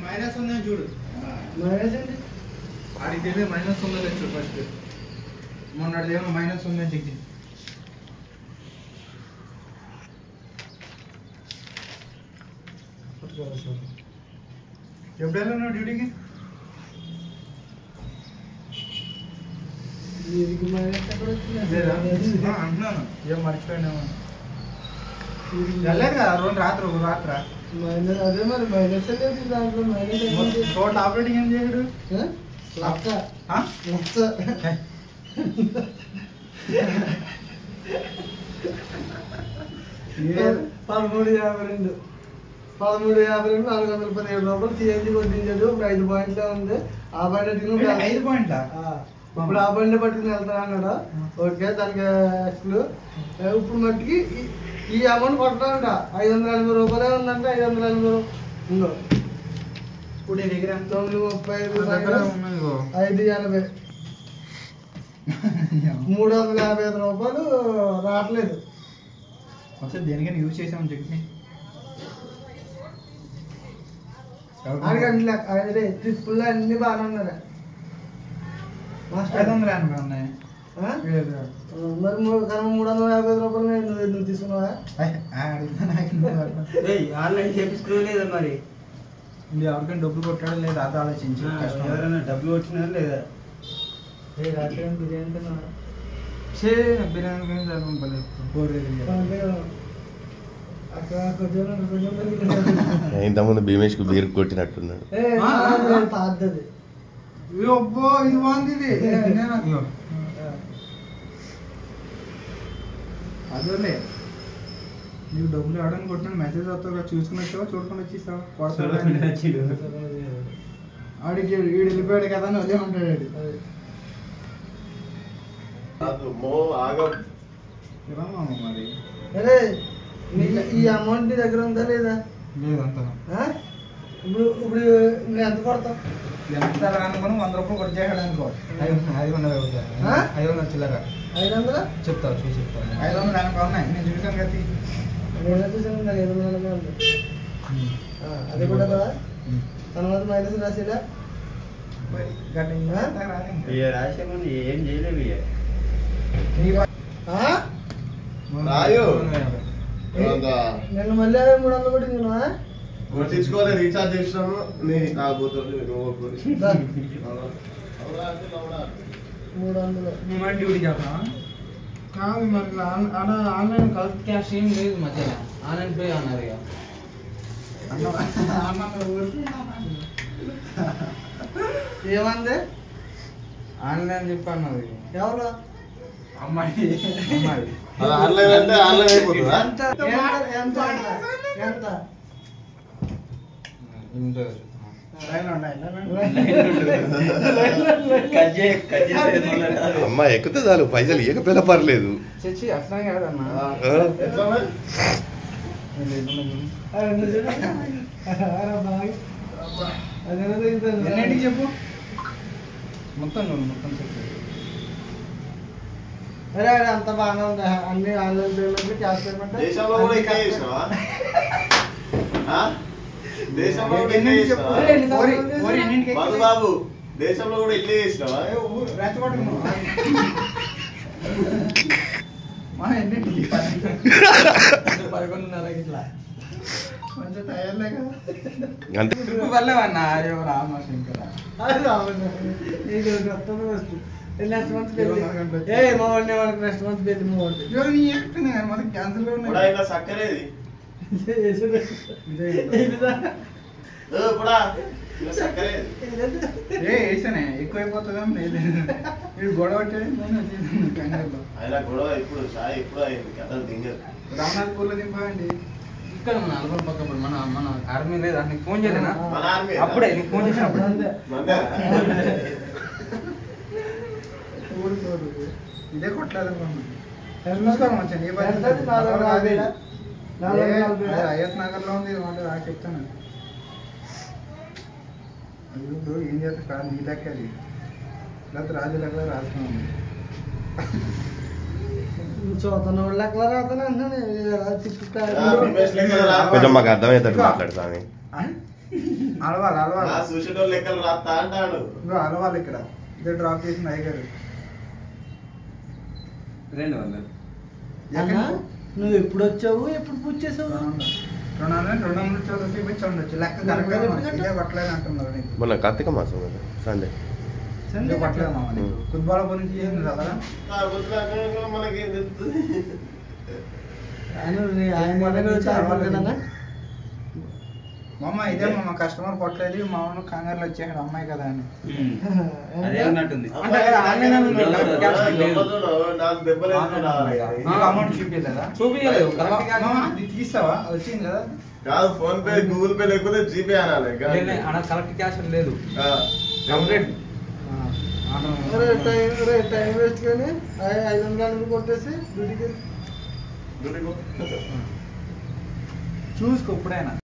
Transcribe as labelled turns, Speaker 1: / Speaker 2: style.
Speaker 1: Minus ఉందని చూడు.
Speaker 2: Minus ఏంటి?
Speaker 1: ఆడికి మైనస్ ఉందని చూడు ఫస్ట్. మొన్నటి ఏమో మైనస్ ఉందని చెక్ చేయి. ఎప్పుడు వెళ్ళావు డ్యూటీకి? అంటున్నాను ఏం మర్చిపోయినావు. వెళ్ళలేదు కదా రెండు రాత్రి ఒక రాత్ర.
Speaker 2: అదే మరి మైనస్ లేదు దాంట్లో. మైనస్
Speaker 1: టోటల్ ఆపరేటింగ్ ఏం చేయడు.
Speaker 2: లక్ష 1352 417 సిఎన్జి కొట్టించాడు. ఇప్పుడు 5 పాయింట్లే ఉంది. ఆ బండి
Speaker 1: 5 పాయింట్లా?
Speaker 2: ఇప్పుడు ఆ బండి పట్టుకుని వెళ్తా అన్నాడు. ఓకే దానికి ఎక్స్లు. ఇప్పుడు మట్టికి ఈ అమౌంట్ కొట్టాలంట. 580 రూపాయలే ఉందంటే 580 ఉందో.
Speaker 1: ఇప్పుడు నీ దగ్గర
Speaker 2: 935 580 355 రూపాయలు రావట్లేదు.
Speaker 1: అసలు దేనికైనా యూజ్ చేసామని చెప్పి
Speaker 2: అదే ట్రిప్పుల్లో అన్ని బాగానే ఉన్నాయి.
Speaker 1: 580 ఉన్నాయి.
Speaker 2: మరి 355 రూపాయలు నువ్వు తీసుకున్నావా?
Speaker 3: ఆన్లైన్ చేపించుకోలేదా మరి?
Speaker 1: ఎవరికైనా డబ్బులు కొట్టాడో లేదా అది ఆలోచించి
Speaker 3: ఎవరైనా డబ్బులు వచ్చినా లేదా?
Speaker 2: రాత్రి బిర్యానీ తిన్నావా?
Speaker 1: బిర్యానీ
Speaker 4: ఇంతకుముందు భీమేష్ కు బీర్ కొట్టినట్టున్నాడు.
Speaker 2: పాతది.
Speaker 1: అబ్బో ఇది బాగుంది. ఇది అదే నీకు డబ్బులు ఆడని కొట్టిన మెసేజ్ వస్తావు చూసుకుని వచ్చావా చూడకుండా వచ్చేస్తావా? ఆడికి వీడు వెళ్ళిపోయాడు కదా అని అదే ఉంటాడు. మరి
Speaker 2: అరే ఈ అమౌంట్ నీ దగ్గర ఉందా లేదా?
Speaker 1: లేదంతా.
Speaker 2: ఇప్పుడు ఇప్పుడు ఎంత కొడతావు?
Speaker 1: ఎంత అనుకుని 100 రూపాయలు కొట్టి చేయాడు అనుకో. 500 చిల్లర
Speaker 2: 500
Speaker 1: చెప్తావు చూసి చెప్తాను. 500 అనుకో ఉన్నాయి నేను చూసాను కదా.
Speaker 2: నేను చూసాను 500 ఉంది. అది కూడా కదా తర్వాత మైనస్ రాసేదా?
Speaker 3: రాసేమని ఏం చేయలేవు.
Speaker 2: నేను మళ్ళీ 300 కూడా తిన్నా
Speaker 4: కొట్టించుకోలే రీఛార్జ్ చేసినాము.
Speaker 1: డ్యూటీ చేస్తావా?
Speaker 3: కాదు మరి ఆన్లైన్ కరెక్ట్ క్యాష్ ఏం లేదు మధ్యలో. ఆన్లైన్ పే అన్నారు ఇక.
Speaker 2: ఏమంది?
Speaker 3: ఆన్లైన్ చెప్పి అన్నది.
Speaker 2: ఎవరు?
Speaker 1: అమ్మాయి.
Speaker 4: ఆన్లైన్ అంటే ఆన్లైన్ అయిపోతుందా?
Speaker 2: ఎంత ఎంత
Speaker 4: అమ్మా ఎక్కితే చాలు పైసలు ఇవ్వకపోయినా పర్లేదు.
Speaker 3: చచ్చి అట్లా కాదన్నా.
Speaker 1: ఎన్నింటికి చెప్పు మొత్తం మొత్తం చెప్పు.
Speaker 2: అరే అరే అంత బాగానే ఉంది. అన్ని ఆన్లైన్ పేమెంట్లు క్యాష్ పేమెంట్.
Speaker 4: దేశంలో కూడా ఇట్లా చేసినావా? దేశంలో కూడా ఇట్లా చేసినావా? బాబు దేశంలో కూడా ఇట్లా చేసినావా?
Speaker 1: రెచ్చగొట్టుకున్నావు మా ఎన్నింటికి 11:30 ఇట్లా మంచిగా తయారులే కదా. ట్రిప్ వెళ్ళవన్నా? అయ్యో రామశంకర
Speaker 2: నెక్స్ట్ మంత్ పెళ్లి. మా వాడిని వాళ్ళకి నెక్స్ట్ మంత్ పెళ్లి. మా వాడిని
Speaker 1: మనకి క్యాన్సిల్
Speaker 4: సక్కరేది
Speaker 1: వేసానే ఎక్కువైపోతుందా గొడవ
Speaker 4: గొడవ ఇప్పుడు ఇప్పుడు అయింది కథలు దింగదు.
Speaker 1: రామనాథ్పూర్లో దింపండి.
Speaker 3: ఇక్కడ మన అల్పం పక్క మన మన ఆర్మీ లేదా? నీకు ఫోన్ చేయలేనా? అప్పుడే నీకు ఫోన్ చేసినప్పుడు
Speaker 1: ఇదే కొట్టలేదు చూసుకోవాలి మంచిగా. అయ్యత్ నగర్ లో ఉంది చెప్తాను. అది ఇప్పుడు ఏం చేస్తా కాదు నీ లెక్క అది లేకపోతే రాజు లెక్క రాసుకున్నాను.
Speaker 2: చూతన వాళ్ళ లెక్కల రాతనే
Speaker 4: కొంచెం మాకు అర్థమవుతాడు మాట్లాడతాను.
Speaker 1: అలవాలి అలవాలి
Speaker 4: నా చూసేటోళ్ళు లెక్కలు రాస్తా అంటాడు.
Speaker 1: ఇంకో అలవాలి ఇక్కడ ఇదే డ్రాప్ చేసిన అయ్యగారు
Speaker 3: 200.
Speaker 2: అన్నా, నువ్వు ఎప్పుడు వచ్చావు ఎప్పుడు పూజ చేసావు?
Speaker 1: 200 చూపించండి లెక్క కరెక్ట్గా ఇదే పట్టలేదు అంటున్నారు నీకు.
Speaker 5: మొన్న కార్తీక మాసం కదా సండే
Speaker 1: ఇదే పట్టలేదు మామ నీకు కుద్బాలపూర్ నుంచి ఏం కదా
Speaker 4: ఆ గుర్తులాగా మనకి ఏం తెలుస్తుంది?
Speaker 1: మామ ఇదే మామ కస్టమర్ కొట్టలేదు మా ఊరు కంగారులో వచ్చేసాడు అమ్మాయి కదా అని.
Speaker 3: అదే ఉన్నట్టుంది.
Speaker 1: అంటే ఆన్లైన్ అని ఉంది, కరెక్ట్ క్యాష్ లేదు.
Speaker 4: నాకు దెబ్బలేదు
Speaker 1: నీకు అమౌంట్ చూపించలేదా?
Speaker 3: చూపించలేదు.
Speaker 1: మామ, ఇది తీస్తావా వచ్చింది కదా.
Speaker 4: కాదు, ఫోన్ పే గూగుల్ పే లేకపోతే జీపే అనాలి.
Speaker 3: కరెక్ట్ క్యాష్ లేదు.
Speaker 4: ఆ.
Speaker 3: కంప్లీట్.
Speaker 2: టైం వేస్ట్ కానీ 500 కొట్టేసి డ్యూటీకి
Speaker 4: దుడిగో.
Speaker 1: చూసుకో ఎప్పుడైనా